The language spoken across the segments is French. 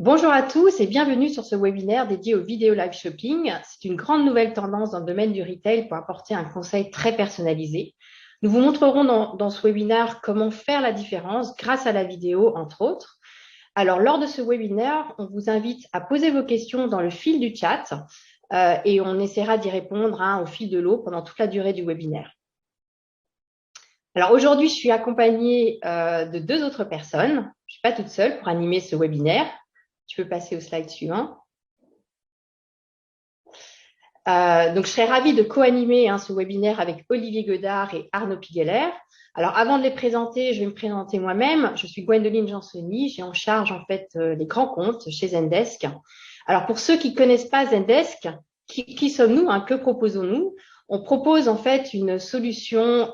Bonjour à tous et bienvenue sur ce webinaire dédié au vidéo live shopping. C'est une grande nouvelle tendance dans le domaine du retail pour apporter un conseil très personnalisé. Nous vous montrerons dans ce webinaire comment faire la différence grâce à la vidéo, entre autres. Alors, lors de ce webinaire, on vous invite à poser vos questions dans le fil du chat et on essaiera d'y répondre au fil de l'eau pendant toute la durée du webinaire. Alors, aujourd'hui, je suis accompagnée de deux autres personnes. Je ne suis pas toute seule pour animer ce webinaire. Tu peux passer au slide suivant. Donc, je serais ravie de co-animer ce webinaire avec Olivier Godard et Arnaud Pigueler. Alors, avant de les présenter, je vais me présenter moi-même. Je suis Gwendoline Jansoni. J'ai en charge, en fait, les grands comptes chez Zendesk. Alors, pour ceux qui ne connaissent pas Zendesk, qui sommes-nous, que proposons-nous? On propose, en fait, une solution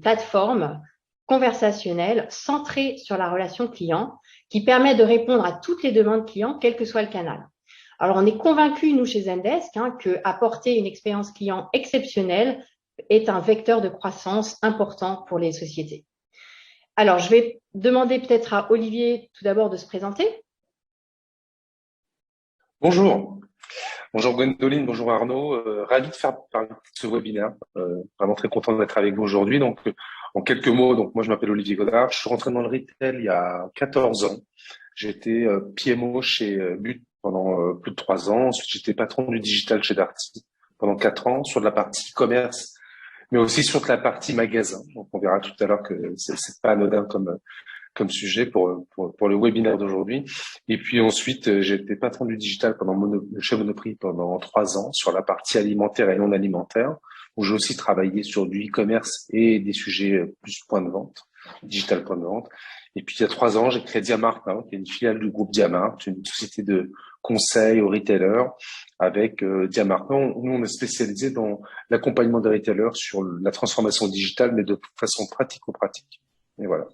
plateforme conversationnelle centrée sur la relation client qui permet de répondre à toutes les demandes clients, quel que soit le canal. Alors, on est convaincus, nous, chez Zendesk, qu'apporter une expérience client exceptionnelle est un vecteur de croissance important pour les sociétés. Alors, je vais demander peut-être à Olivier tout d'abord de se présenter. Bonjour. Bonjour Gwendoline, bonjour Arnaud. Ravi de faire partie de ce webinaire. Vraiment très content d'être avec vous aujourd'hui. Donc, en quelques mots, moi je m'appelle Olivier Godard. Je suis rentré dans le retail il y a 14 ans. J'étais PMO chez But pendant plus de 3 ans. Ensuite, j'étais patron du digital chez Darty pendant 4 ans sur de la partie commerce, mais aussi sur de la partie magasin. Donc, on verra tout à l'heure que c'est pas anodin comme sujet pour le webinaire d'aujourd'hui. Et puis ensuite, j'ai été patron du digital chez Monoprix pendant 3 ans sur la partie alimentaire et non alimentaire, où j'ai aussi travaillé sur du e-commerce et des sujets plus point de vente, digital point de vente. Et puis il y a 3 ans, j'ai créé Diamart, qui est une filiale du groupe Diamart, une société de conseil aux retailers avec Diamart. Nous, on est spécialisé dans l'accompagnement des retailers sur la transformation digitale, mais de façon pratico-pratique. Et voilà.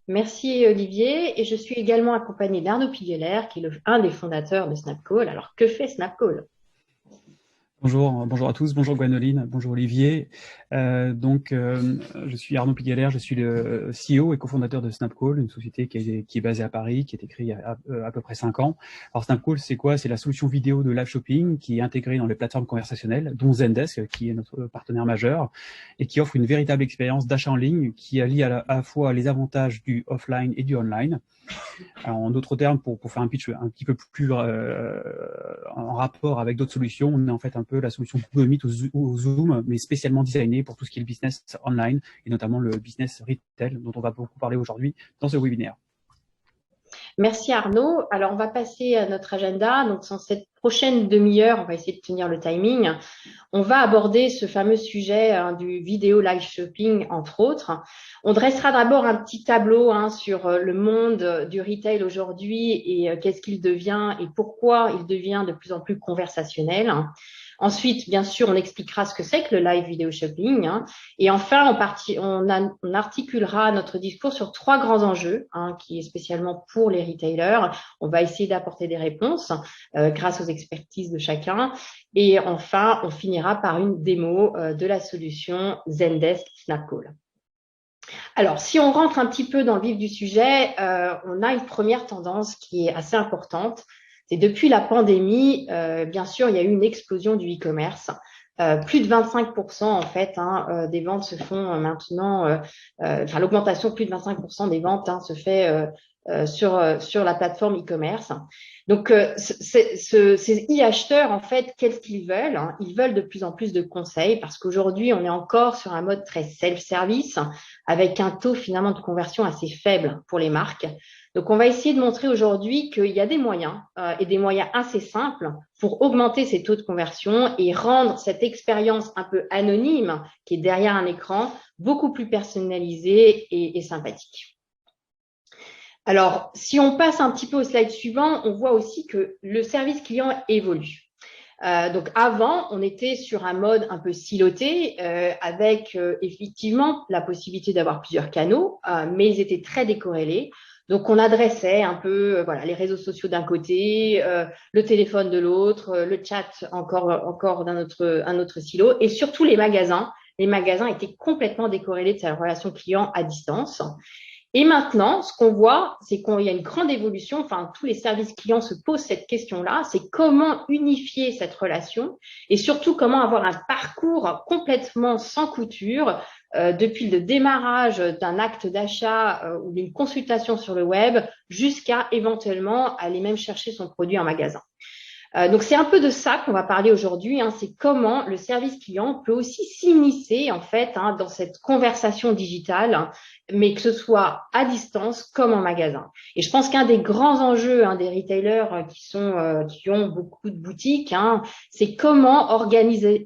Merci Olivier. Et je suis également accompagnée d'Arnaud Pigueler, qui est un des fondateurs de Snapcall. Alors, que fait Snapcall? Bonjour à tous, bonjour Gwendoline, bonjour Olivier. Je suis Arnaud Pigueler, je suis le CEO et cofondateur de Snapcall, une société qui est basée à Paris, qui a été créée il y a à peu près 5 ans. Alors Snapcall, c'est quoi? C'est la solution vidéo de live shopping qui est intégrée dans les plateformes conversationnelles, dont Zendesk, qui est notre partenaire majeur, et qui offre une véritable expérience d'achat en ligne qui allie à la fois les avantages du offline et du online. Alors, en d'autres termes, pour faire un pitch un petit peu plus en rapport avec d'autres solutions, on est en fait un peu la solution Google Meet ou Zoom, mais spécialement designée pour tout ce qui est le business online et notamment le business retail dont on va beaucoup parler aujourd'hui dans ce webinaire. Merci Arnaud. Alors, on va passer à notre agenda. Donc, dans cette prochaine demi-heure, on va essayer de tenir le timing. On va aborder ce fameux sujet du vidéo live shopping, entre autres. On dressera d'abord un petit tableau sur le monde du retail aujourd'hui et qu'est-ce qu'il devient et pourquoi il devient de plus en plus conversationnel. Ensuite, bien sûr, on expliquera ce que c'est que le live video shopping. Et enfin, on articulera notre discours sur 3 grands enjeux, qui est spécialement pour les retailers. On va essayer d'apporter des réponses grâce aux expertises de chacun. Et enfin, on finira par une démo de la solution Zendesk Snapcall. Alors, si on rentre un petit peu dans le vif du sujet, on a une première tendance qui est assez importante. C'est depuis la pandémie, bien sûr, il y a eu une explosion du e-commerce. Plus de 25% en fait des ventes se font maintenant, l'augmentation de plus de 25% des ventes se fait sur la plateforme e-commerce. Donc, ces e-acheteurs, en fait, qu'est-ce qu'ils veulent? Ils veulent de plus en plus de conseils parce qu'aujourd'hui, on est encore sur un mode très self-service avec un taux finalement de conversion assez faible pour les marques. Donc, on va essayer de montrer aujourd'hui qu'il y a des moyens et des moyens assez simples pour augmenter ces taux de conversion et rendre cette expérience un peu anonyme qui est derrière un écran beaucoup plus personnalisée et sympathique. Alors, si on passe un petit peu au slide suivant, on voit aussi que le service client évolue. Donc avant, on était sur un mode un peu siloté avec effectivement la possibilité d'avoir plusieurs canaux, mais ils étaient très décorrélés. Donc, on adressait un peu les réseaux sociaux d'un côté, le téléphone de l'autre, le chat encore un autre silo et surtout les magasins. Les magasins étaient complètement décorrélés de sa relation client à distance. Et maintenant, ce qu'on voit, c'est qu'il y a une grande évolution, enfin, tous les services clients se posent cette question-là, c'est comment unifier cette relation et surtout comment avoir un parcours complètement sans couture depuis le démarrage d'un acte d'achat ou d'une consultation sur le web jusqu'à éventuellement aller même chercher son produit en magasin. Donc, c'est un peu de ça qu'on va parler aujourd'hui, hein, c'est comment le service client peut aussi s'immiscer en fait dans cette conversation digitale, mais que ce soit à distance comme en magasin. Et je pense qu'un des grands enjeux des retailers qui ont beaucoup de boutiques, c'est comment organiser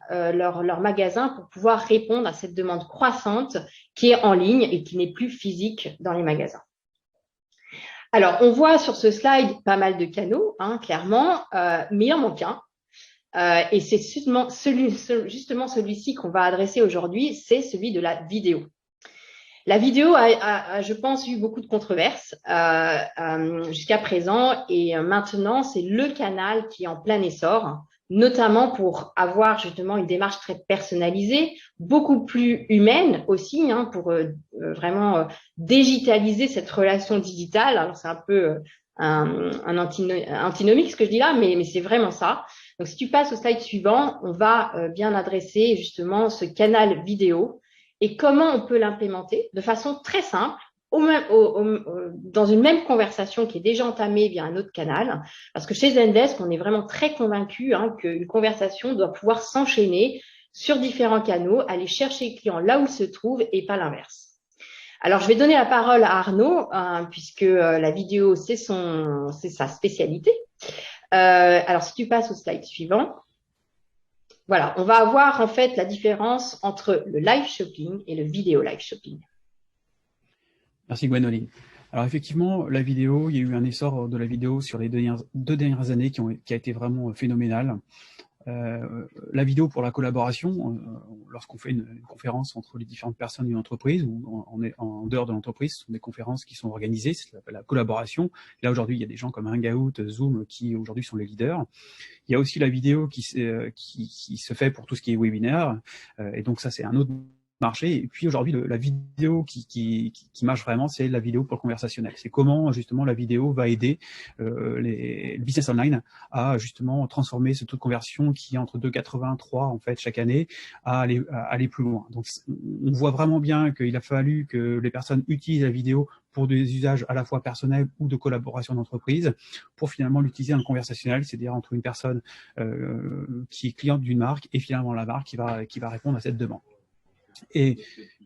leur magasin pour pouvoir répondre à cette demande croissante qui est en ligne et qui n'est plus physique dans les magasins. Alors, on voit sur ce slide pas mal de canaux, clairement, mais il en manque un. Et c'est justement celui-ci qu'on va adresser aujourd'hui, c'est celui de la vidéo. La vidéo a, je pense, eu beaucoup de controverses jusqu'à présent et maintenant, c'est le canal qui est en plein essor, notamment pour avoir justement une démarche très personnalisée, beaucoup plus humaine aussi, pour vraiment digitaliser cette relation digitale. Alors, c'est un peu un antinomique ce que je dis là, mais c'est vraiment ça. Donc, si tu passes au slide suivant, on va bien adresser justement ce canal vidéo et comment on peut l'implémenter de façon très simple dans une même conversation qui est déjà entamée via un autre canal. Parce que chez Zendesk, on est vraiment très convaincu qu'une conversation doit pouvoir s'enchaîner sur différents canaux, aller chercher le client là où il se trouve et pas l'inverse. Alors, je vais donner la parole à Arnaud, puisque la vidéo, c'est sa spécialité. Alors, si tu passes au slide suivant. Voilà, on va avoir en fait la différence entre le live shopping et le vidéo live shopping. Merci Gwendoline. Alors effectivement, la vidéo, il y a eu un essor de la vidéo sur les deux dernières années qui a été vraiment phénoménal. La vidéo pour la collaboration, lorsqu'on fait une conférence entre les différentes personnes d'une entreprise ou en dehors de l'entreprise, ce sont des conférences qui sont organisées, c'est la collaboration. Là aujourd'hui, il y a des gens comme Hangout, Zoom qui aujourd'hui sont les leaders. Il y a aussi la vidéo qui se fait pour tout ce qui est webinaire, et donc ça c'est un autre marché. Et puis aujourd'hui, la vidéo qui marche vraiment, c'est la vidéo pour le conversationnel. C'est comment justement la vidéo va aider le business online à justement transformer ce taux de conversion qui est entre 2,83 en fait chaque année à aller plus loin. Donc on voit vraiment bien qu'il a fallu que les personnes utilisent la vidéo pour des usages à la fois personnels ou de collaboration d'entreprise, pour finalement l'utiliser dans le conversationnel, c'est-à-dire entre une personne qui est cliente d'une marque et finalement la marque qui va répondre à cette demande. Et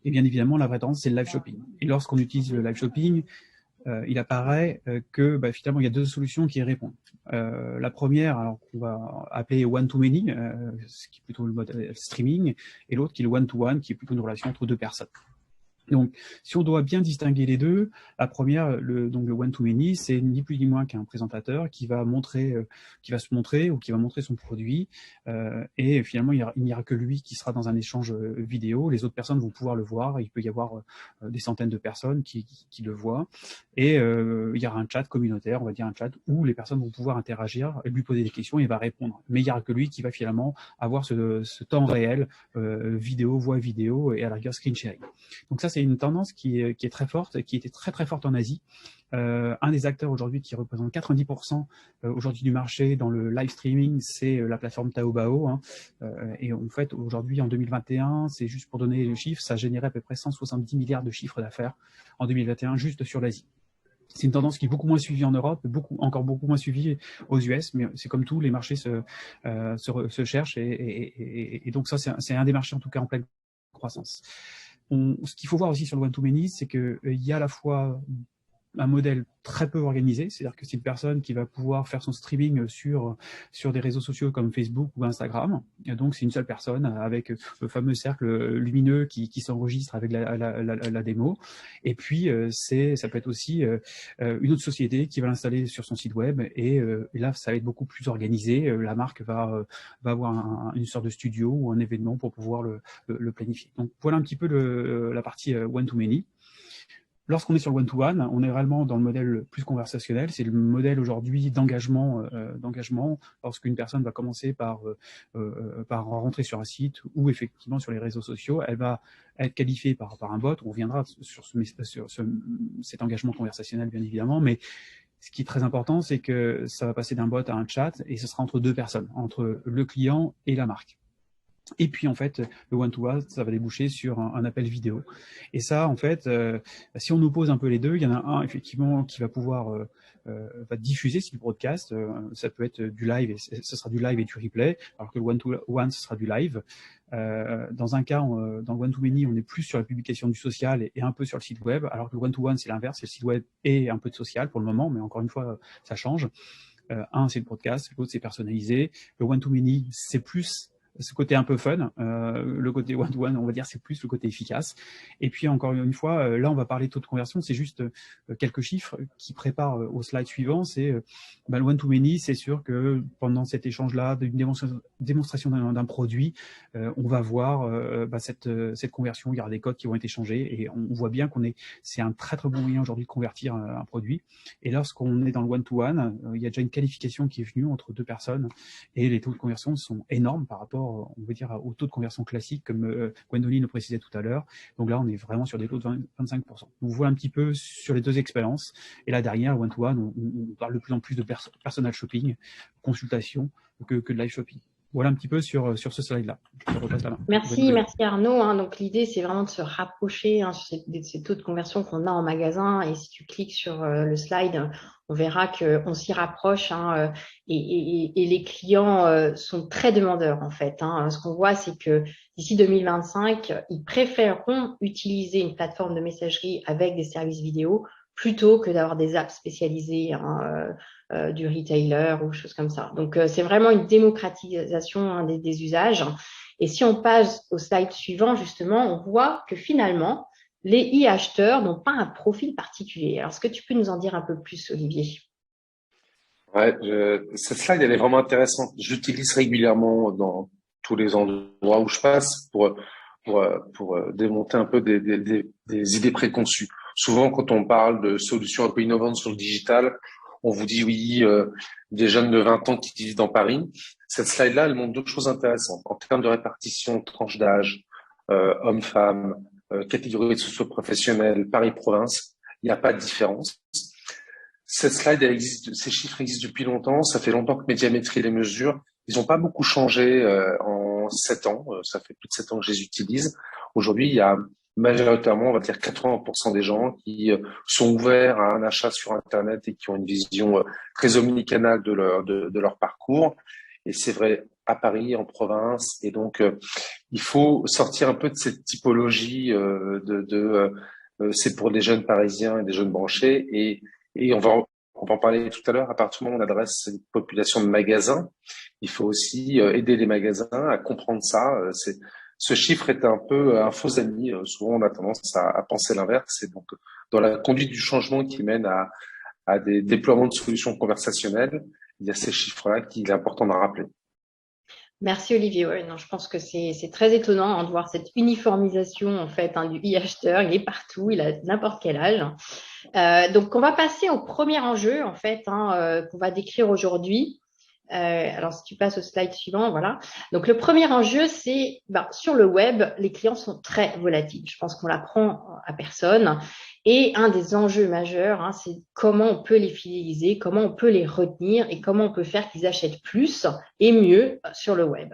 bien évidemment, la vraie tendance, c'est le live shopping. Et lorsqu'on utilise le live shopping, il apparaît que finalement, il y a deux solutions qui y répondent. La première, alors qu'on va appeler one-to-many, ce qui est plutôt le mode streaming, et l'autre qui est le one-to-one, qui est plutôt une relation entre deux personnes. Donc, si on doit bien distinguer les deux, la première, le one-to-many, c'est ni plus ni moins qu'un présentateur qui va se montrer ou qui va montrer son produit, et finalement, il n'y aura que lui qui sera dans un échange vidéo. Les autres personnes vont pouvoir le voir. Il peut y avoir des centaines de personnes qui le voient, et il y aura un chat communautaire, on va dire un chat où les personnes vont pouvoir interagir, lui poser des questions et il va répondre. Mais il n'y aura que lui qui va finalement avoir ce temps réel, voix vidéo et à la rigueur screen sharing. Donc ça, c'est une tendance qui est très forte, qui était très très forte en Asie. Un des acteurs aujourd'hui qui représente 90% aujourd'hui du marché dans le live streaming, c'est la plateforme Taobao. Et en fait, aujourd'hui, en 2021, c'est juste pour donner le chiffre, ça générait à peu près 170 milliards de chiffres d'affaires en 2021 juste sur l'Asie. C'est une tendance qui est beaucoup moins suivie en Europe, encore beaucoup moins suivie aux US, mais c'est comme tout, les marchés se cherchent et donc ça, c'est un des marchés en tout cas en pleine croissance. Ce qu'il faut voir aussi sur le one-to-many, c'est qu'il y a à la fois un modèle très peu organisé, c'est-à-dire que c'est une personne qui va pouvoir faire son streaming sur des réseaux sociaux comme Facebook ou Instagram. Et donc, c'est une seule personne avec le fameux cercle lumineux qui s'enregistre avec la démo. Et puis, ça peut être aussi une autre société qui va l'installer sur son site web. Et là, ça va être beaucoup plus organisé. La marque va avoir une sorte de studio ou un événement pour pouvoir le planifier. Donc, voilà un petit peu la partie one-to-many. lorsqu'on est sur le one-to-one, on est réellement dans le modèle plus conversationnel. C'est le modèle aujourd'hui d'engagement. Lorsqu'une personne va commencer par rentrer sur un site ou effectivement sur les réseaux sociaux, elle va être qualifiée par un bot. On reviendra sur cet engagement conversationnel, bien évidemment, mais ce qui est très important, c'est que ça va passer d'un bot à un chat et ce sera entre deux personnes, entre le client et la marque. Et puis, en fait, le one-to-one, ça va déboucher sur un appel vidéo. Et ça, en fait, si on oppose un peu les deux, il y en a un, effectivement, qui va pouvoir va diffuser, c'est du broadcast. Ça peut être du live, et ce sera du live et du replay, alors que le one-to-one, ce sera du live. Dans un cas, dans le one-to-many, on est plus sur la publication du social et un peu sur le site web, alors que le one-to-one, c'est l'inverse, c'est le site web et un peu de social pour le moment, mais encore une fois, ça change. Un, c'est le broadcast, l'autre, c'est personnalisé. Le one-to-many, c'est plus ce côté un peu fun, le côté one-to-one, on va dire, c'est plus le côté efficace. Et puis, encore une fois, là, on va parler de taux de conversion, c'est juste quelques chiffres qui préparent au slide suivant. C'est le one-to-many, c'est sûr que pendant cet échange-là, d'une démonstration d'un produit, on va voir cette conversion, il y aura des codes qui vont être échangés, et on voit bien c'est un très très bon moyen aujourd'hui de convertir un produit. Et lorsqu'on est dans le one-to-one, il y a déjà une qualification qui est venue entre deux personnes, et les taux de conversion sont énormes par rapport, on va dire, au taux de conversion classique, comme Gwendoline le précisait tout à l'heure. Donc là, on est vraiment sur des taux de 25%. Donc, vous voyez un petit peu sur les deux expériences. Et là, derrière, one-to-one, on parle de plus en plus de personal shopping, consultation, que de live shopping. Voilà un petit peu sur ce slide-là. Je repasse la main. Merci Arnaud. Donc l'idée, c'est vraiment de se rapprocher sur ces taux de conversion qu'on a en magasin. Et si tu cliques sur le slide, on verra qu'on s'y rapproche. Et les clients sont très demandeurs en fait. Ce qu'on voit, c'est que d'ici 2025, ils préféreront utiliser une plateforme de messagerie avec des services vidéo plutôt que d'avoir des apps spécialisées du retailer ou choses comme ça. Donc, c'est vraiment une démocratisation des usages. Et si on passe au slide suivant, justement, on voit que finalement, les e-acheteurs n'ont pas un profil particulier. Alors, est-ce que tu peux nous en dire un peu plus, Olivier? Ouais, cette slide, elle est vraiment intéressante. J'utilise régulièrement dans tous les endroits où je passe pour démonter un peu des idées préconçues. Souvent, quand on parle de solutions un peu innovantes sur le digital, on vous dit oui, des jeunes de 20 ans qui vivent dans Paris. Cette slide-là, elle montre deux choses intéressantes. En termes de répartition, tranche d'âge, hommes-femmes, catégories socio-professionnelles, Paris-Province, il n'y a pas de différence. Cette slide, elle existe, ces chiffres existent depuis longtemps. Ça fait longtemps que Médiamétrie les mesure. Ils n'ont pas beaucoup changé en 7 ans. Ça fait plus de 7 ans que je les utilise. Aujourd'hui, il y a majoritairement, on va dire 80% des gens qui sont ouverts à un achat sur Internet et qui ont une vision très omnicanale de leur parcours. Et c'est vrai à Paris, en province. Et donc, il faut sortir un peu de cette typologie c'est pour des jeunes Parisiens et des jeunes branchés. Et on va en parler tout à l'heure. À partir du moment où on adresse une population de magasins, il faut aussi aider les magasins à comprendre ça. Ce chiffre est un peu un faux ami. Souvent, on a tendance à penser l'inverse. Et donc, dans la conduite du changement qui mène à des déploiements de solutions conversationnelles, il y a ces chiffres-là qu'il est important de rappeler. Merci Olivier. Ouais, non, je pense que c'est très étonnant de voir cette uniformisation en fait du e-acheteur. Il est partout, il a n'importe quel âge. Donc on va passer au premier enjeu en fait qu'on va décrire aujourd'hui. Alors si tu passes au slide suivant, voilà. Donc le premier enjeu, c'est sur le web, les clients sont très volatiles. Je pense qu'on l'apprend à personne. Et un des enjeux majeurs, c'est comment on peut les fidéliser, comment on peut les retenir et comment on peut faire qu'ils achètent plus et mieux sur le web.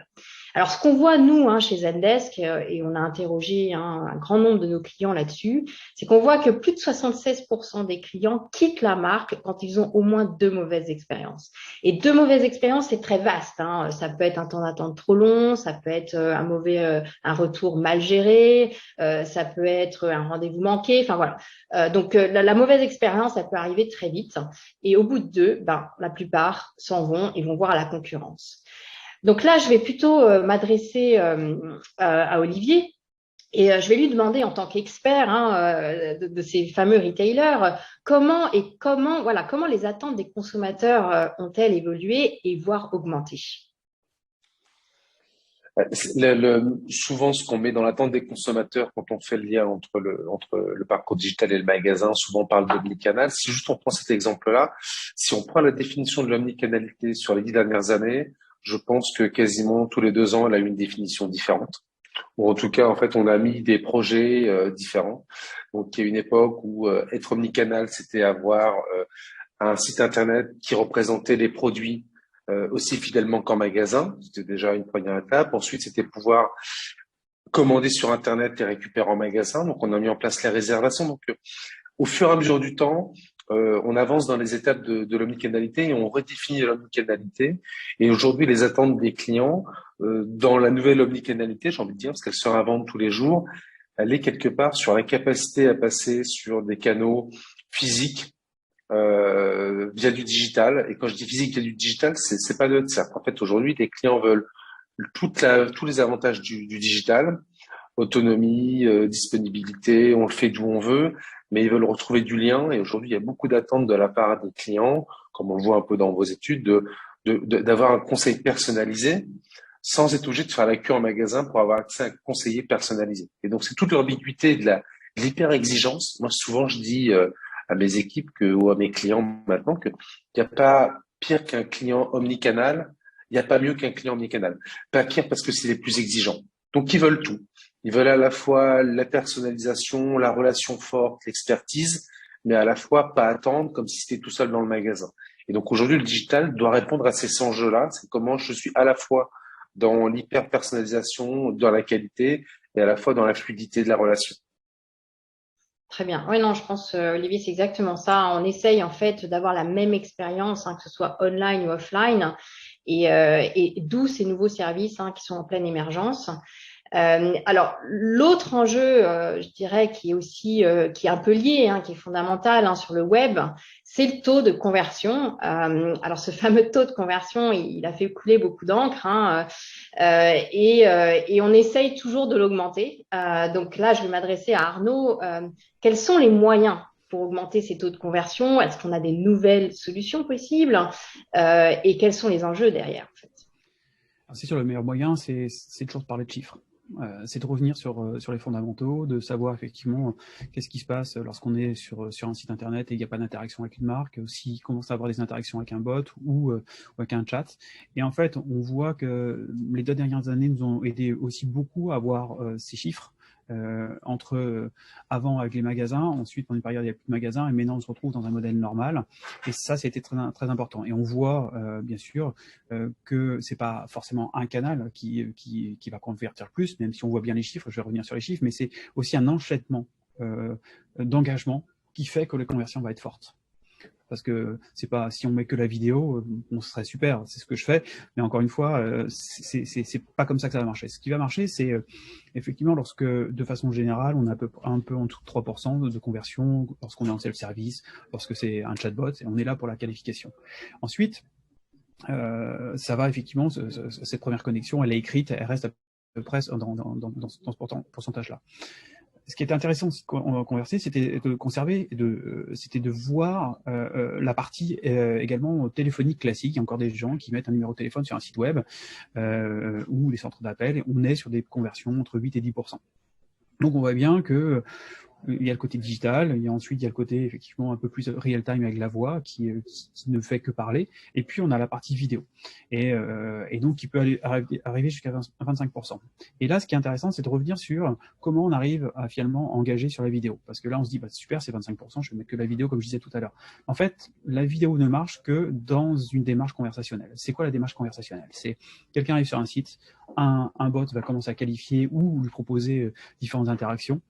Alors, ce qu'on voit, nous, chez Zendesk, et on a interrogé un grand nombre de nos clients là-dessus, c'est qu'on voit que plus de 76% des clients quittent la marque quand ils ont au moins 2 mauvaises expériences. Et 2 mauvaises expériences, c'est très vaste. Ça peut être un temps d'attente trop long, ça peut être un retour mal géré, ça peut être un rendez-vous manqué, enfin voilà. Donc, la mauvaise expérience, ça peut arriver très vite. Et au bout de 2, la plupart s'en vont et vont voir à la concurrence. Donc là, je vais plutôt m'adresser à Olivier et je vais lui demander en tant qu'expert de ces fameux retailers comment les attentes des consommateurs ont-elles évolué et voire augmenté? Souvent, ce qu'on met dans l'attente des consommateurs quand on fait le lien entre le parcours digital et le magasin, souvent on parle d'omnicanal. Si juste on prend cet exemple-là, si on prend la définition de l'omnicanalité sur les 10 dernières années, je pense que quasiment tous les 2 ans, elle a eu une définition différente. Ou en tout cas, en fait, on a mis des projets différents. Donc, il y a une époque où être omnicanal, c'était avoir un site internet qui représentait les produits aussi fidèlement qu'en magasin. C'était déjà une première étape. Ensuite, c'était pouvoir commander sur internet et récupérer en magasin. Donc, on a mis en place les réservations. Donc, au fur et à mesure du temps, on avance dans les étapes de l'omnicanalité et on redéfinit l'omnicanalité. Et aujourd'hui, les attentes des clients dans la nouvelle omnicanalité, j'ai envie de dire, parce qu'elle se réinvente tous les jours, elle est quelque part sur la capacité à passer sur des canaux physiques via du digital. Et quand je dis physique via du digital, c'est pas de ça. En fait, aujourd'hui, les clients veulent tous les avantages du digital, autonomie, disponibilité, on le fait d'où on veut, mais ils veulent retrouver du lien. Et aujourd'hui, il y a beaucoup d'attentes de la part des clients, comme on le voit un peu dans vos études, d'avoir un conseil personnalisé sans être obligé de faire la queue en magasin pour avoir accès à un conseiller personnalisé. Et donc, c'est toute l'ambiguïté de l'hyper-exigence. Moi, souvent, je dis à mes équipes ou à mes clients maintenant qu'il n'y a pas pire qu'un client omnicanal, il n'y a pas mieux qu'un client omnicanal. Pas pire parce que c'est les plus exigeants. Donc, ils veulent tout. Ils veulent à la fois la personnalisation, la relation forte, l'expertise, mais à la fois pas attendre comme si c'était tout seul dans le magasin. Et donc aujourd'hui, le digital doit répondre à ces enjeux-là. C'est comment je suis à la fois dans l'hyper-personnalisation, dans la qualité, et à la fois dans la fluidité de la relation. Très bien. Oui, non, je pense, Olivier, c'est exactement ça. On essaye en fait d'avoir la même expérience, hein, que ce soit online ou offline, et d'où ces nouveaux services, hein, qui sont en pleine émergence. Alors, l'autre enjeu, je dirais, qui est aussi qui est un peu lié, hein, qui est fondamental, hein, sur le web, c'est le taux de conversion. Alors, ce fameux taux de conversion, il a fait couler beaucoup d'encre, hein, et on essaye toujours de l'augmenter. Donc là, je vais m'adresser à Arnaud. Quels sont les moyens pour augmenter ces taux de conversion? Est-ce qu'on a des nouvelles solutions possibles? Et quels sont les enjeux derrière, en fait? C'est sûr, le meilleur moyen, c'est toujours de parler de chiffres. C'est de revenir sur les fondamentaux, de savoir effectivement qu'est-ce qui se passe lorsqu'on est sur un site internet et il n'y a pas d'interaction avec une marque, s'il commence à avoir des interactions avec un bot ou avec un chat. Et en fait, on voit que les 2 dernières années nous ont aidé aussi beaucoup à avoir ces chiffres. Entre avant avec les magasins, ensuite pendant une période il n'y a plus de magasins, et maintenant on se retrouve dans un modèle normal. Et ça, c'était très, très important. Et on voit bien sûr que c'est pas forcément un canal qui va convertir plus, même si on voit bien les chiffres, je vais revenir sur les chiffres, mais c'est aussi un enchaînement d'engagement qui fait que la conversion va être forte. Parce que c'est pas, si on met que la vidéo, on serait super, c'est ce que je fais, mais encore une fois, c'est pas comme ça que ça va marcher. Ce qui va marcher, c'est effectivement lorsque, de façon générale, on a un peu en dessous de 3% de conversion, lorsqu'on est en self-service, lorsque c'est un chatbot, et on est là pour la qualification. Ensuite, ça va effectivement, cette première connexion, elle est écrite, elle reste à peu près dans ce pourcentage-là. Ce qui était intéressant de converser, c'était de conserver, c'était de voir la partie également téléphonique classique. Il y a encore des gens qui mettent un numéro de téléphone sur un site web ou des centres d'appel, et on est sur des conversions entre 8 et 10%. Donc on voit bien que il y a le côté digital, ensuite il y a le côté effectivement un peu plus real-time avec la voix qui ne fait que parler, et puis on a la partie vidéo, et donc qui peut arriver jusqu'à 25%. Et là, ce qui est intéressant, c'est de revenir sur comment on arrive à finalement engager sur la vidéo, parce que là on se dit bah, super, c'est 25%, je vais mettre que la vidéo comme je disais tout à l'heure. En fait, la vidéo ne marche que dans une démarche conversationnelle. C'est quoi la démarche conversationnelle? C'est quelqu'un arrive sur un site, un bot va commencer à qualifier ou lui proposer différentes interactions.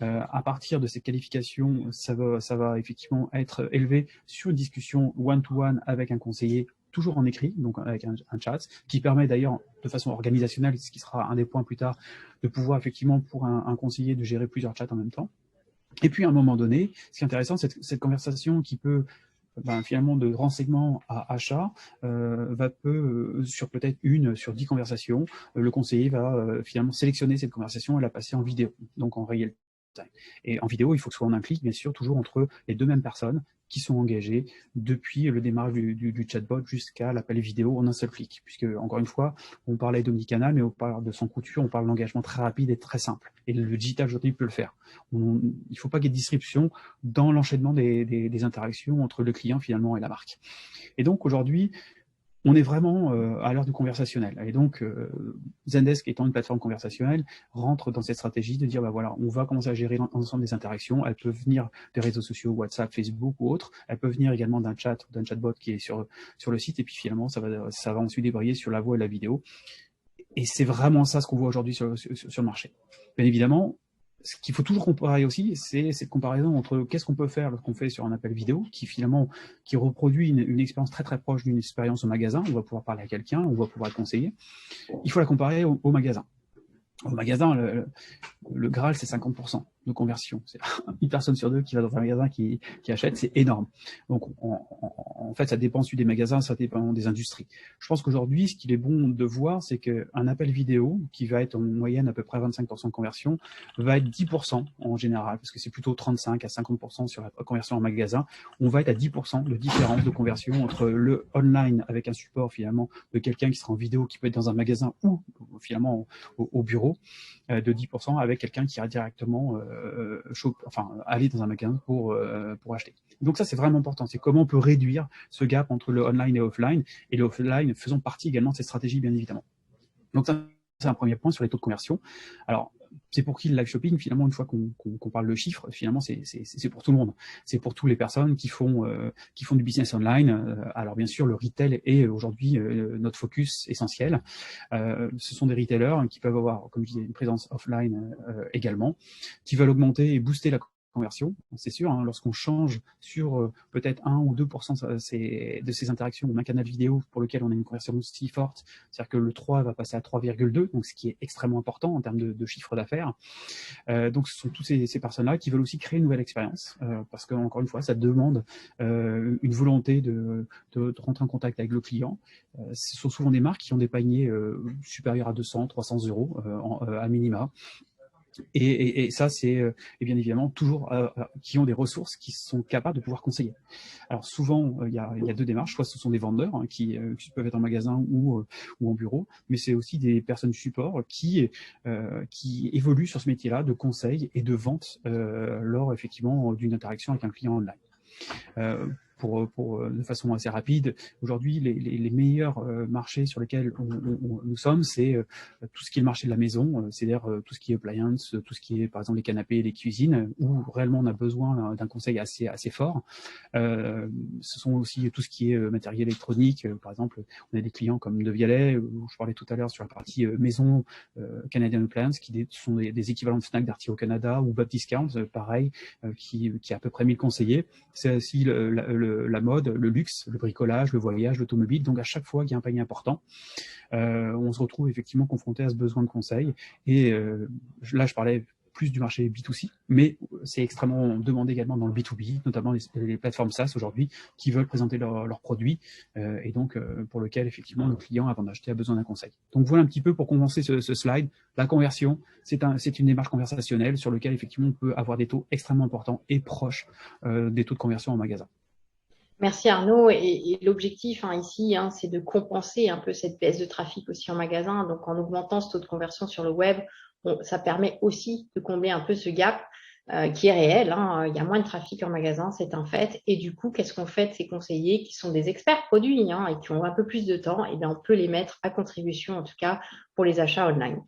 À partir de cette qualification, ça va effectivement être élevé sur une discussion one-to-one avec un conseiller, toujours en écrit, donc avec un chat, qui permet d'ailleurs de façon organisationnelle, ce qui sera un des points plus tard, de pouvoir effectivement pour un conseiller de gérer plusieurs chats en même temps. Et puis à un moment donné, ce qui est intéressant, c'est cette conversation qui peut finalement de renseignement à achat sur peut-être sur 10 conversations, le conseiller va finalement sélectionner cette conversation et la passer en vidéo, donc en réel Et en vidéo, il faut que ce soit en un clic, bien sûr, toujours entre les deux mêmes personnes qui sont engagées depuis le démarrage du chatbot jusqu'à l'appel vidéo en un seul clic. Puisque, encore une fois, on parlait d'omnicanal, mais on parle de sans couture, on parle d'engagement très rapide et très simple. Et le digital aujourd'hui peut le faire. Il ne faut pas qu'il y ait de disruption dans l'enchaînement des interactions entre le client finalement et la marque. Et donc aujourd'hui, on est vraiment à l'heure du conversationnel. Et donc, Zendesk étant une plateforme conversationnelle, rentre dans cette stratégie de dire, bah voilà, on va commencer à gérer l'ensemble des interactions. Elles peuvent venir des réseaux sociaux, WhatsApp, Facebook ou autres. Elles peuvent venir également d'un chat ou d'un chatbot qui est sur le site. Et puis finalement, ça va ensuite débrayer sur la voix et la vidéo. Et c'est vraiment ça ce qu'on voit aujourd'hui sur le marché. Bien évidemment, ce qu'il faut toujours comparer aussi, c'est cette comparaison entre qu'est-ce qu'on peut faire lorsqu'on fait sur un appel vidéo qui finalement reproduit une expérience très très proche d'une expérience au magasin. On va pouvoir parler à quelqu'un, on va pouvoir être conseillé. Il faut la comparer au magasin. Au magasin, le Graal, c'est 50% de conversion. C'est une personne sur deux qui va dans un magasin qui achète, c'est énorme. Donc, en fait, ça dépend des magasins, ça dépend des industries. Je pense qu'aujourd'hui, ce qu'il est bon de voir, c'est qu'un appel vidéo, qui va être en moyenne à peu près 25% de conversion, va être 10% en général, parce que c'est plutôt 35 à 50% sur la conversion en magasin. On va être à 10% de différence de conversion entre le online avec un support finalement de quelqu'un qui sera en vidéo, qui peut être dans un magasin ou finalement au bureau, de 10% avec quelqu'un qui ira directement aller dans un magasin pour acheter. Donc ça, c'est vraiment important. C'est comment on peut réduire ce gap entre le online et offline, et le offline faisant partie également de cette stratégie, bien évidemment. Donc ça, c'est un premier point sur les taux de conversion. Alors, c'est pour qui le live shopping? Finalement, une fois qu'on parle de chiffres, finalement, c'est pour tout le monde. C'est pour toutes les personnes qui font du business online. Alors, bien sûr, le retail est aujourd'hui notre focus essentiel. Ce sont des retailers qui peuvent avoir, comme je disais, une présence offline également, qui veulent augmenter et booster la conversion, c'est sûr, hein, lorsqu'on change sur peut-être 1 ou 2% de ces interactions ou un canal vidéo pour lequel on a une conversion si forte, c'est-à-dire que le 3 va passer à 3,2, donc ce qui est extrêmement important en termes de chiffre d'affaires. Donc ce sont toutes ces personnes-là qui veulent aussi créer une nouvelle expérience, parce qu'encore une fois, ça demande une volonté de rentrer en contact avec le client. Ce sont souvent des marques qui ont des paniers supérieurs à 200, 300 euros à minima. Et ça, c'est bien évidemment toujours qui ont des ressources qui sont capables de pouvoir conseiller. Alors souvent, il y a deux démarches. Soit ce sont des vendeurs qui peuvent être en magasin ou en bureau, mais c'est aussi des personnes du support qui évoluent sur ce métier-là de conseil et de vente lors effectivement d'une interaction avec un client online. De façon assez rapide, aujourd'hui, les meilleurs marchés sur lesquels nous sommes, c'est tout ce qui est le marché de la maison, c'est-à-dire tout ce qui est appliance, tout ce qui est, par exemple, les canapés, les cuisines, où réellement on a besoin d'un conseil assez fort. Ce sont aussi tout ce qui est matériel électronique. Par exemple, on a des clients comme De Vialet, où je parlais tout à l'heure sur la partie maison, Canadian Appliance, qui sont des équivalents de Fnac, Darty au Canada, ou Bob Discount, pareil, qui a à peu près 1000 conseillers. C'est aussi la mode, le luxe, le bricolage, le voyage, l'automobile. Donc à chaque fois qu'il y a un panier important, on se retrouve effectivement confronté à ce besoin de conseil. Et là, je parlais plus du marché B2C, mais c'est extrêmement demandé également dans le B2B, notamment les plateformes SaaS aujourd'hui qui veulent présenter leurs produits et donc pour lequel effectivement le client avant d'acheter a besoin d'un conseil. Donc voilà un petit peu pour commencer ce slide. La conversion, c'est une démarche conversationnelle sur laquelle effectivement on peut avoir des taux extrêmement importants et proches des taux de conversion en magasin. Merci Arnaud. Et l'objectif ici, c'est de compenser un peu cette baisse de trafic aussi en magasin. Donc, en augmentant ce taux de conversion sur le web, ça permet aussi de combler un peu ce gap qui est réel. Il y a moins de trafic en magasin, c'est un fait. Et du coup, qu'est-ce qu'on fait de ces conseillers qui sont des experts produits et qui ont un peu plus de temps? Eh bien, on peut les mettre à contribution, en tout cas, pour les achats online.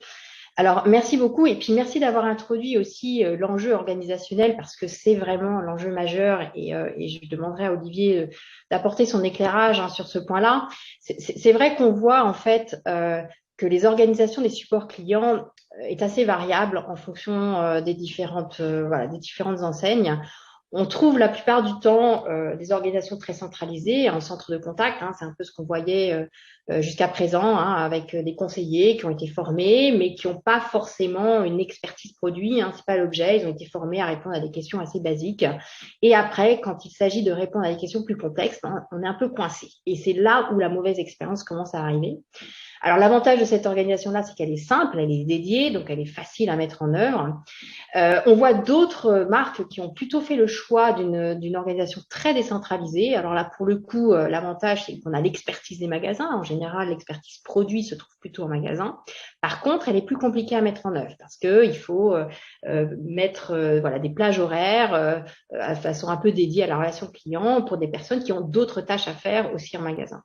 Alors, merci beaucoup et puis merci d'avoir introduit aussi l'enjeu organisationnel parce que c'est vraiment l'enjeu majeur et je demanderai à Olivier d'apporter son éclairage sur ce point-là. C'est vrai qu'on voit en fait que les organisations des supports clients est assez variable en fonction des différentes enseignes. On trouve la plupart du temps des organisations très centralisées en centre de contact. C'est un peu ce qu'on voyait jusqu'à présent, hein, avec des conseillers qui ont été formés, mais qui n'ont pas forcément une expertise produit, hein, c'est pas l'objet, ils ont été formés à répondre à des questions assez basiques. Et après, quand il s'agit de répondre à des questions plus complexes, hein, on est un peu coincé. Et c'est là où la mauvaise expérience commence à arriver. Alors, l'avantage de cette organisation-là, c'est qu'elle est simple, elle est dédiée, donc elle est facile à mettre en œuvre. On voit d'autres marques qui ont plutôt fait le choix d'une organisation très décentralisée. Alors là, pour le coup, l'avantage, c'est qu'on a l'expertise des magasins. En général, l'expertise produit se trouve plutôt en magasin. Par contre, elle est plus compliquée à mettre en œuvre parce qu'il faut mettre voilà, des plages horaires de façon un peu dédiée à la relation client pour des personnes qui ont d'autres tâches à faire aussi en magasin.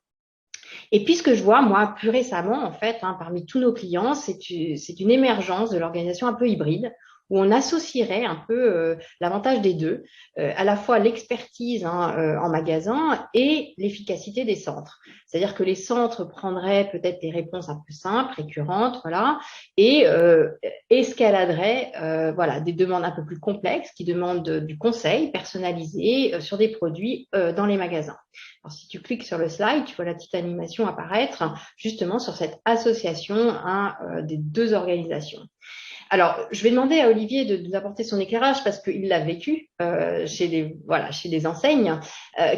Et puis, ce que je vois, moi, plus récemment, en fait, hein, parmi tous nos clients, c'est une émergence de l'organisation un peu hybride, où on associerait un peu l'avantage des deux, à la fois l'expertise hein, en magasin et l'efficacité des centres. C'est-à-dire que les centres prendraient peut-être des réponses un peu simples, récurrentes, voilà, et escaladeraient voilà, des demandes un peu plus complexes qui demandent du conseil personnalisé sur des produits dans les magasins. Alors, si tu cliques sur le slide, tu vois la petite animation apparaître justement sur cette association hein, des deux organisations. Alors, je vais demander à Olivier de nous apporter son éclairage parce qu'il l'a vécu chez des enseignes.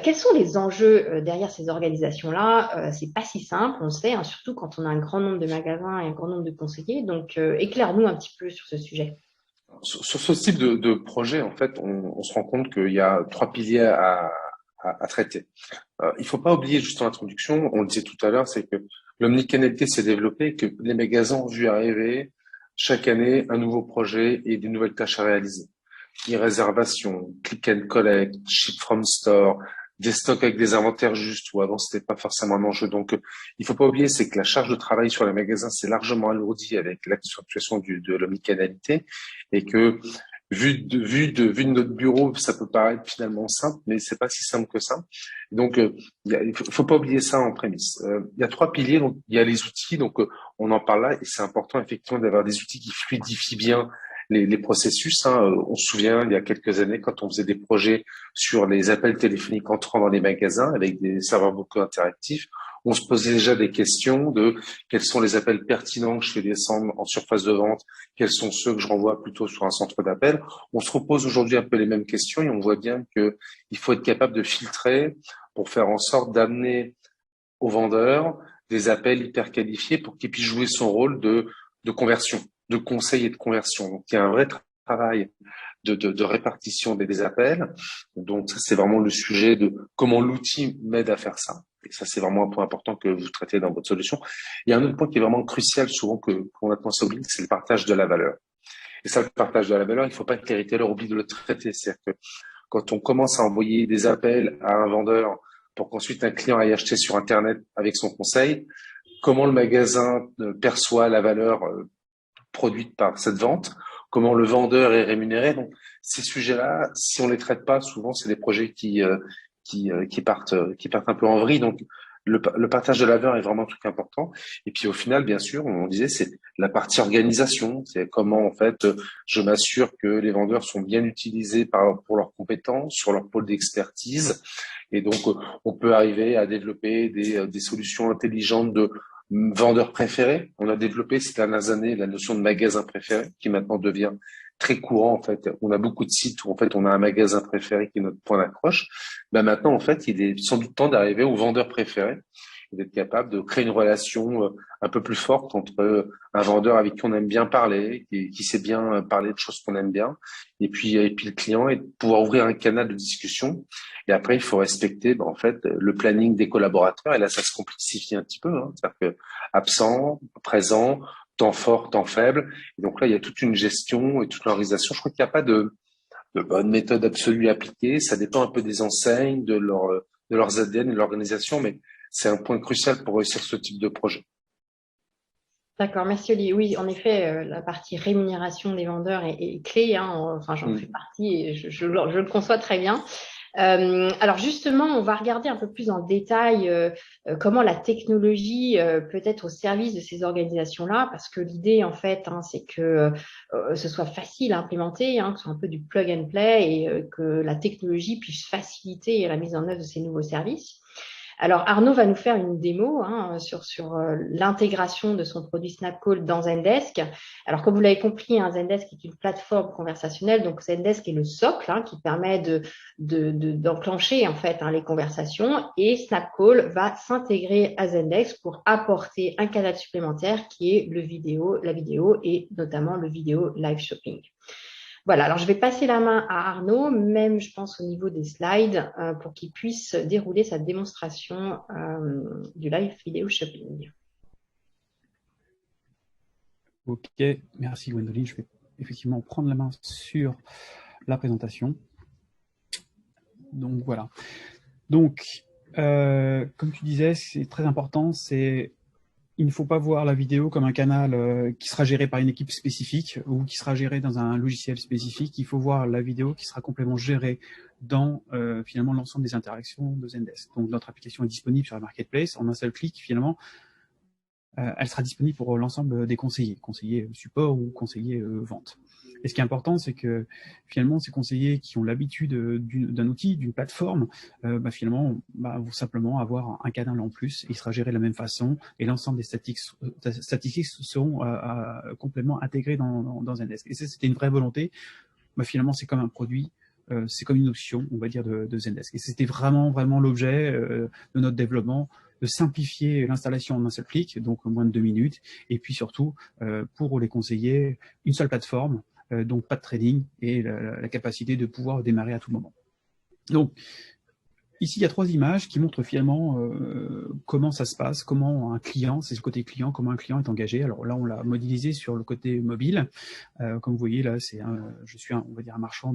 Quels sont les enjeux derrière ces organisations-là C'est pas si simple, on le sait, hein, surtout quand on a un grand nombre de magasins et un grand nombre de conseillers. Donc, éclaire-nous un petit peu sur ce sujet. Sur ce type de projet, en fait, on se rend compte qu'il y a trois piliers à traiter. Il faut pas oublier, juste en introduction, on le disait tout à l'heure, c'est que l'omnicanalité s'est développée, que les magasins ont vu arriver chaque année un nouveau projet et des nouvelles tâches à réaliser. E-réservation, click and collect, ship from store, des stocks avec des inventaires justes, où avant c'était pas forcément un enjeu. Donc, il faut pas oublier, c'est que la charge de travail sur les magasins s'est largement alourdie avec l'accentuation de l'omnicanalité et que vu de notre bureau, ça peut paraître finalement simple, mais c'est pas si simple que ça. Donc, il faut pas oublier ça en prémisse. Il y a trois piliers. Donc, il y a les outils. Donc, on en parle là, et c'est important effectivement d'avoir des outils qui fluidifient bien les processus. Hein. On se souvient, il y a quelques années, quand on faisait des projets sur les appels téléphoniques entrant dans les magasins avec des serveurs vocaux interactifs, on se posait déjà des questions de quels sont les appels pertinents que je fais descendre en surface de vente, quels sont ceux que je renvoie plutôt sur un centre d'appel. On se repose aujourd'hui un peu les mêmes questions et on voit bien que il faut être capable de filtrer pour faire en sorte d'amener aux vendeurs des appels hyper qualifiés pour qu'il puisse jouer son rôle de conversion, de conseil et de conversion. Donc, il y a un vrai travail de répartition des appels. Donc, ça, c'est vraiment le sujet de comment l'outil m'aide à faire ça. Et ça, c'est vraiment un point important que vous traitez dans votre solution. Il y a un autre point qui est vraiment crucial, souvent qu'on a tendance à oublier, c'est le partage de la valeur. Et ça, le partage de la valeur, il ne faut pas que les retailers oublient de le traiter. C'est-à-dire que quand on commence à envoyer des appels à un vendeur pour qu'ensuite un client aille acheter sur Internet avec son conseil, comment le magasin perçoit la valeur produite par cette vente, comment le vendeur est rémunéré. Donc, ces sujets-là, si on les traite pas, souvent, c'est des projets qui partent un peu en vrille. Donc, le partage de la valeur est vraiment un truc important. Et puis, au final, bien sûr, on disait, c'est la partie organisation. C'est comment, en fait, je m'assure que les vendeurs sont bien utilisés pour leurs compétences, sur leur pôle d'expertise. Et donc, on peut arriver à développer des solutions intelligentes de vendeur préféré. On a développé ces dernières années la notion de magasin préféré qui maintenant devient très courant en fait. On a beaucoup de sites où en fait on a un magasin préféré qui est notre point d'accroche. Ben maintenant en fait il est sans doute temps d'arriver au vendeur préféré et d'être capable de créer une relation un peu plus forte entre un vendeur avec qui on aime bien parler, qui sait bien parler de choses qu'on aime bien, et puis le client et de pouvoir ouvrir un canal de discussion. Et après il faut respecter en fait le planning des collaborateurs et là ça se complexifie un petit peu. Hein. C'est-à-dire que absent, présent, temps fort, temps faible. Et donc là, il y a toute une gestion et toute l'organisation. Je crois qu'il n'y a pas de bonne méthode absolue à appliquer. Ça dépend un peu des enseignes, de leurs ADN et de l'organisation, mais c'est un point crucial pour réussir ce type de projet. D'accord, merci Olivier. Oui, en effet, la partie rémunération des vendeurs est clé. Hein. Enfin, j'en fais partie et je le conçois très bien. Alors justement, on va regarder un peu plus en détail comment la technologie peut être au service de ces organisations-là, parce que l'idée, en fait, hein, c'est que ce soit facile à implémenter, hein, que ce soit un peu du plug and play et que la technologie puisse faciliter la mise en œuvre de ces nouveaux services. Alors, Arnaud va nous faire une démo sur l'intégration de son produit Snapcall dans Zendesk. Alors, comme vous l'avez compris, Zendesk est une plateforme conversationnelle. Donc, Zendesk est le socle qui permet d'enclencher en fait les conversations. Et Snapcall va s'intégrer à Zendesk pour apporter un canal supplémentaire qui est la vidéo et notamment le vidéo live shopping. Voilà, alors je vais passer la main à Arnaud, même je pense au niveau des slides, pour qu'il puisse dérouler sa démonstration du live vidéo shopping. Ok, merci Gwendoline. Je vais effectivement prendre la main sur la présentation. Donc voilà. Donc, comme tu disais, c'est très important, il ne faut pas voir la vidéo comme un canal qui sera géré par une équipe spécifique ou qui sera géré dans un logiciel spécifique. Il faut voir la vidéo qui sera complètement gérée dans finalement l'ensemble des interactions de Zendesk. Donc notre application est disponible sur la marketplace. En un seul clic, finalement, elle sera disponible pour l'ensemble des conseillers support ou conseillers vente. Et ce qui est important, c'est que finalement, ces conseillers qui ont l'habitude d'un outil, d'une plateforme, finalement, vont simplement avoir un canal en plus. Il sera géré de la même façon et l'ensemble des statistiques seront complètement intégrées dans Zendesk. Et ça, c'était une vraie volonté. Finalement, c'est comme un produit. C'est comme une option, on va dire, de Zendesk. Et c'était vraiment l'objet de notre développement, de simplifier l'installation en un seul clic, donc moins de 2 minutes, et puis surtout, pour les conseillers, une seule plateforme, donc pas de trading, et la capacité de pouvoir démarrer à tout moment. Donc, ici, il y a 3 images qui montrent finalement comment ça se passe, comment un client, c'est le côté client, comment un client est engagé. Alors là, on l'a modélisé sur le côté mobile. Comme vous voyez, là, je suis on va dire un marchand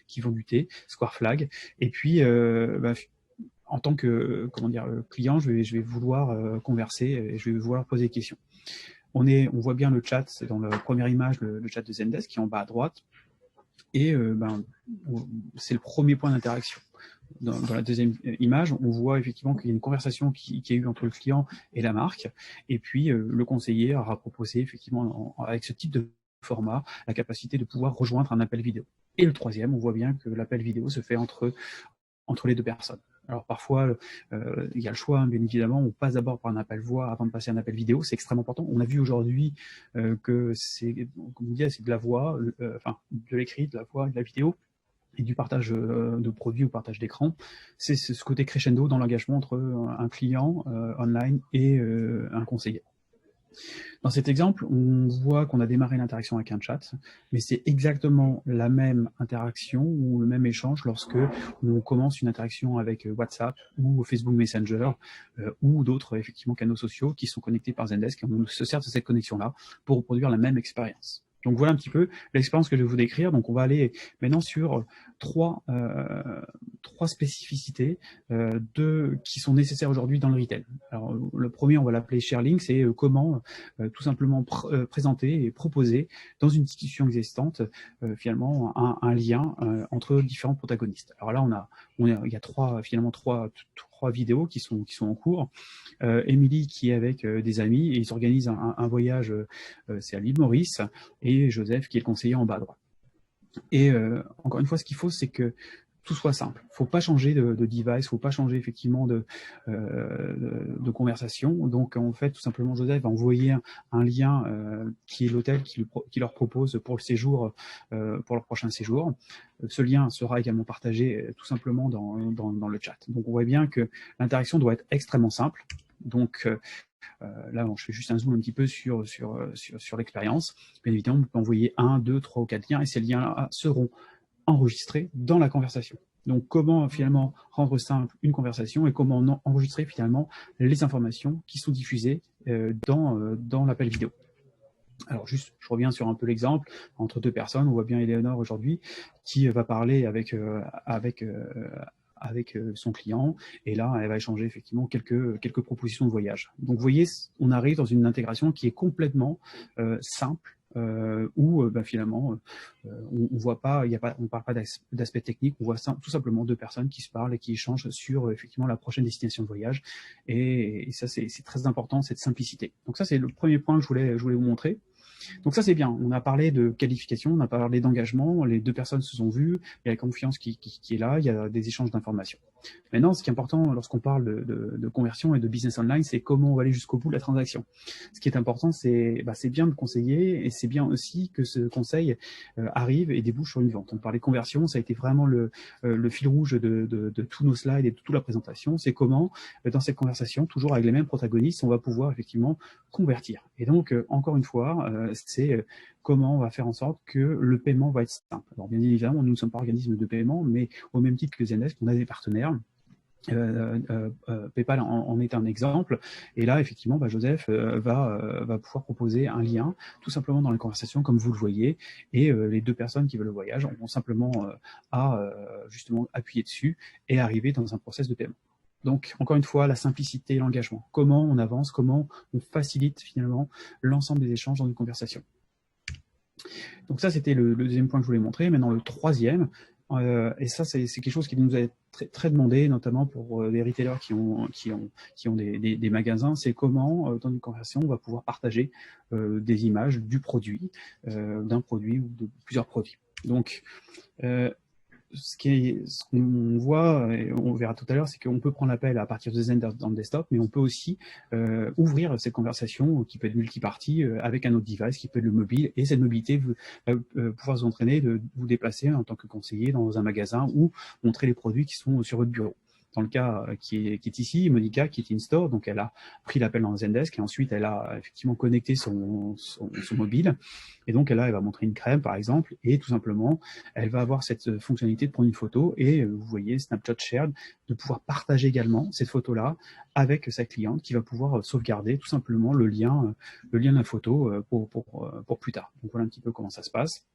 qui vend du thé, Square Flag. Et puis, en tant que client, je vais vouloir converser et je vais vouloir poser des questions. On voit bien le chat, c'est dans la première image, le chat de Zendesk qui est en bas à droite. Et c'est le premier point d'interaction. Dans la deuxième image, on voit effectivement qu'il y a une conversation qui a eu entre le client et la marque. Et puis, le conseiller aura proposé effectivement, avec ce type de format, la capacité de pouvoir rejoindre un appel vidéo. Et le troisième, on voit bien que l'appel vidéo se fait entre les 2 personnes. Alors parfois, il y a le choix, bien évidemment, on passe d'abord par un appel voix avant de passer à un appel vidéo, c'est extrêmement important. On a vu aujourd'hui que c'est, comme on dit, c'est de la voix, de l'écrit, de la voix et de la vidéo, et du partage de produits ou partage d'écran. C'est ce côté crescendo dans l'engagement entre un client online et un conseiller. Dans cet exemple, on voit qu'on a démarré l'interaction avec un chat, mais c'est exactement la même interaction ou le même échange lorsque on commence une interaction avec WhatsApp ou Facebook Messenger ou d'autres effectivement canaux sociaux qui sont connectés par Zendesk. On se sert de cette connexion-là pour reproduire la même expérience. Donc voilà un petit peu l'expérience que je vais vous décrire. Donc on va aller maintenant sur trois spécificités qui sont nécessaires aujourd'hui dans le retail. Alors le premier, on va l'appeler ShareLink, c'est comment tout simplement présenter et proposer dans une discussion existante finalement un lien entre différents protagonistes. Alors là, il y a trois vidéos qui sont en cours. Émilie qui est avec des amis et ils organisent un voyage, c'est à l'île Maurice, et Joseph qui est le conseiller en bas à droite. Et encore une fois, ce qu'il faut, c'est que tout soit simple. Il ne faut pas changer de device, il ne faut pas changer effectivement de conversation. Donc en fait, tout simplement, Joseph va envoyer un lien qui est l'hôtel qui leur propose pour le séjour, pour leur prochain séjour. Ce lien sera également partagé tout simplement dans le chat. Donc on voit bien que l'interaction doit être extrêmement simple. Donc là, je fais juste un zoom un petit peu sur l'expérience. Bien évidemment, on peut envoyer 1, 2, 3 ou 4 liens et ces liens seront enregistrés dans la conversation. Donc, comment finalement rendre simple une conversation et comment enregistrer finalement les informations qui sont diffusées dans l'appel vidéo. Alors juste, je reviens sur un peu l'exemple entre 2 personnes. On voit bien Eleonore aujourd'hui qui va parler avec son client, et là, elle va échanger effectivement quelques propositions de voyage. Donc, vous voyez, on arrive dans une intégration qui est complètement simple, où finalement, on voit pas, on parle pas d'aspect technique, on voit tout simplement 2 personnes qui se parlent et qui échangent sur effectivement la prochaine destination de voyage, et ça, c'est très important, cette simplicité. Donc ça, c'est le premier point que je voulais vous montrer. Donc ça, c'est bien. On a parlé de qualification, on a parlé d'engagement, les 2 personnes se sont vues, il y a la confiance qui est là, il y a des échanges d'informations. Maintenant, ce qui est important lorsqu'on parle de conversion et de business online, c'est comment on va aller jusqu'au bout de la transaction. Ce qui est important, c'est bien de conseiller et c'est bien aussi que ce conseil arrive et débouche sur une vente. On parlait conversion, ça a été vraiment le fil rouge de tous nos slides et de toute la présentation. C'est comment, dans cette conversation, toujours avec les mêmes protagonistes, on va pouvoir effectivement convertir. Et donc, encore une fois, c'est comment on va faire en sorte que le paiement va être simple. Alors, bien évidemment, nous ne sommes pas organisme de paiement, mais au même titre que Zendesk, on a des partenaires. PayPal en est un exemple, et là effectivement Joseph va pouvoir proposer un lien tout simplement dans la conversation comme vous le voyez, et les deux personnes qui veulent le voyage vont simplement justement appuyer dessus et arriver dans un process de paiement. Donc encore une fois, la simplicité, l'engagement, comment on avance, comment on facilite finalement l'ensemble des échanges dans une conversation. Donc ça c'était le deuxième point que je voulais montrer. Maintenant le troisième, et ça, c'est quelque chose qui nous a très, très demandé, notamment pour les retailers qui ont des magasins, c'est comment, dans une conversation, on va pouvoir partager des images du produit, d'un produit ou de plusieurs produits. Donc, ce qu'on voit, et on verra tout à l'heure, c'est qu'on peut prendre l'appel à partir de Zendesk dans le desktop, mais on peut aussi ouvrir cette conversation qui peut être multipartie avec un autre device, qui peut être le mobile, et cette mobilité va pouvoir vous entraîner de vous déplacer en tant que conseiller dans un magasin ou montrer les produits qui sont sur votre bureau. Dans le cas qui est ici, Monica, qui est in-store, donc elle a pris l'appel dans Zendesk et ensuite elle a effectivement connecté son mobile. Et donc elle va montrer une crème, par exemple, et tout simplement, elle va avoir cette fonctionnalité de prendre une photo et vous voyez Snapchat Shared, de pouvoir partager également cette photo-là avec sa cliente qui va pouvoir sauvegarder tout simplement le lien de la photo pour plus tard. Donc voilà un petit peu comment ça se passe.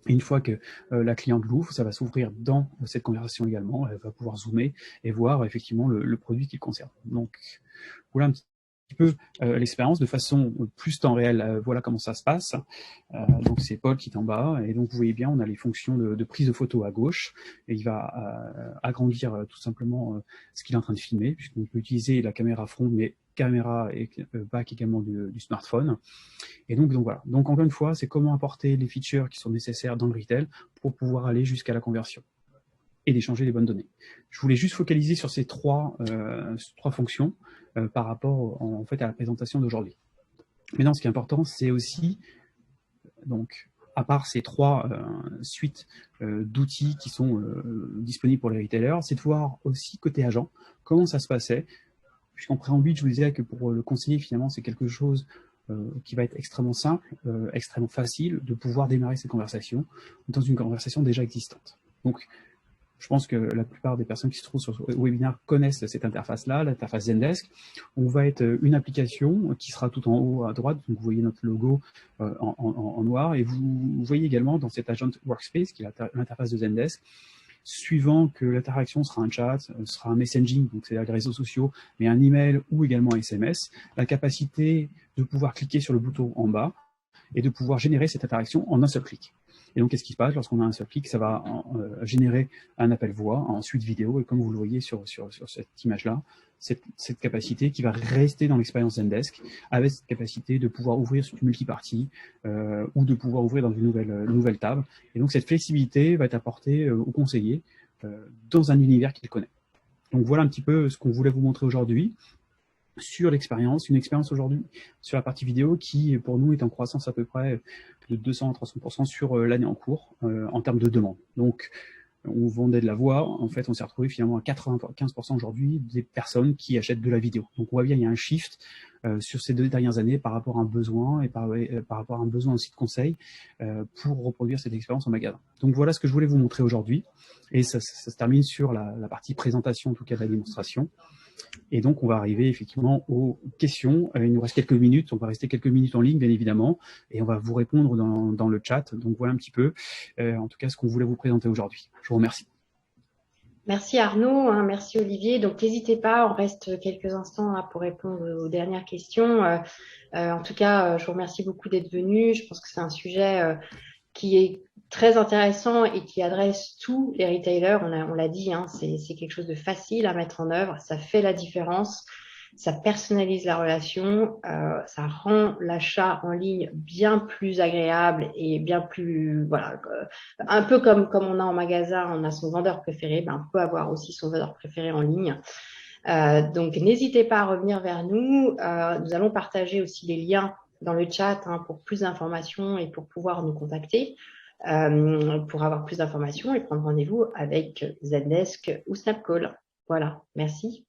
Et une fois que la cliente l'ouvre, ça va s'ouvrir dans cette conversation également. Elle va pouvoir zoomer et voir effectivement le produit qui concerne. Donc voilà un petit peu l'expérience de façon plus temps réel. Voilà comment ça se passe. Donc c'est Paul qui est en bas. Et donc vous voyez bien, on a les fonctions de prise de photo à gauche. Et il va agrandir tout simplement ce qu'il est en train de filmer, puisqu'on peut utiliser la caméra front, mais caméra et back également du smartphone. Et donc voilà. Donc encore une fois, c'est comment apporter les features qui sont nécessaires dans le retail pour pouvoir aller jusqu'à la conversion et d'échanger les bonnes données. Je voulais juste focaliser sur ces trois fonctions par rapport en fait à la présentation d'aujourd'hui. Maintenant, ce qui est important, c'est aussi, donc, à part ces trois suites d'outils qui sont disponibles pour les retailers, c'est de voir aussi côté agent comment ça se passait. Puisqu'en préambule, je vous disais que pour le conseiller, finalement, c'est quelque chose qui va être extrêmement simple, extrêmement facile de pouvoir démarrer cette conversation dans une conversation déjà existante. Donc, je pense que la plupart des personnes qui se trouvent sur ce webinaire connaissent cette interface-là, l'interface Zendesk. On va être une application qui sera tout en haut à droite, donc vous voyez notre logo en noir, et vous voyez également dans cet Agent Workspace, qui est l'interface de Zendesk, suivant que l'interaction sera un chat, sera un messaging, donc c'est les réseaux sociaux, mais un email ou également un SMS, la capacité de pouvoir cliquer sur le bouton en bas et de pouvoir générer cette interaction en un seul clic. Et donc, qu'est-ce qui se passe lorsqu'on a un seul clic? Ça va générer un appel voix, ensuite vidéo, et comme vous le voyez sur cette image-là, cette capacité qui va rester dans l'expérience Zendesk, avec cette capacité de pouvoir ouvrir sur une multipartie ou de pouvoir ouvrir dans une nouvelle table. Et donc, cette flexibilité va être apportée au conseiller dans un univers qu'il connaît. Donc, voilà un petit peu ce qu'on voulait vous montrer aujourd'hui sur l'expérience, une expérience aujourd'hui sur la partie vidéo qui, pour nous, est en croissance à peu près de 200 à 300% sur l'année en cours en termes de demande. Donc, on vendait de la voix, en fait, on s'est retrouvé finalement à 95% aujourd'hui des personnes qui achètent de la vidéo. Donc, on voit bien, il y a un shift sur ces 2 dernières années par rapport à un besoin et par rapport à un besoin aussi de conseil pour reproduire cette expérience en magasin. Donc, voilà ce que je voulais vous montrer aujourd'hui. Et ça se termine sur la partie présentation, en tout cas de la démonstration. Et donc, on va arriver effectivement aux questions. Il nous reste quelques minutes. On va rester quelques minutes en ligne, bien évidemment. Et on va vous répondre dans le chat. Donc, voilà un petit peu, en tout cas, ce qu'on voulait vous présenter aujourd'hui. Je vous remercie. Merci Arnaud, merci Olivier. Donc, n'hésitez pas, on reste quelques instants pour répondre aux dernières questions. En tout cas, je vous remercie beaucoup d'être venu. Je pense que c'est un sujet qui est très intéressant et qui adresse tous les retailers. On l'a dit, c'est quelque chose de facile à mettre en œuvre. Ça fait la différence. ça personnalise la relation, ça rend l'achat en ligne bien plus agréable et bien plus, voilà, un peu comme on a en magasin, on a son vendeur préféré, ben, on peut avoir aussi son vendeur préféré en ligne. Donc, n'hésitez pas à revenir vers nous. Nous allons partager aussi les liens dans le chat pour plus d'informations et pour pouvoir nous contacter, pour avoir plus d'informations et prendre rendez-vous avec Zendesk ou Snapcall. Voilà, merci.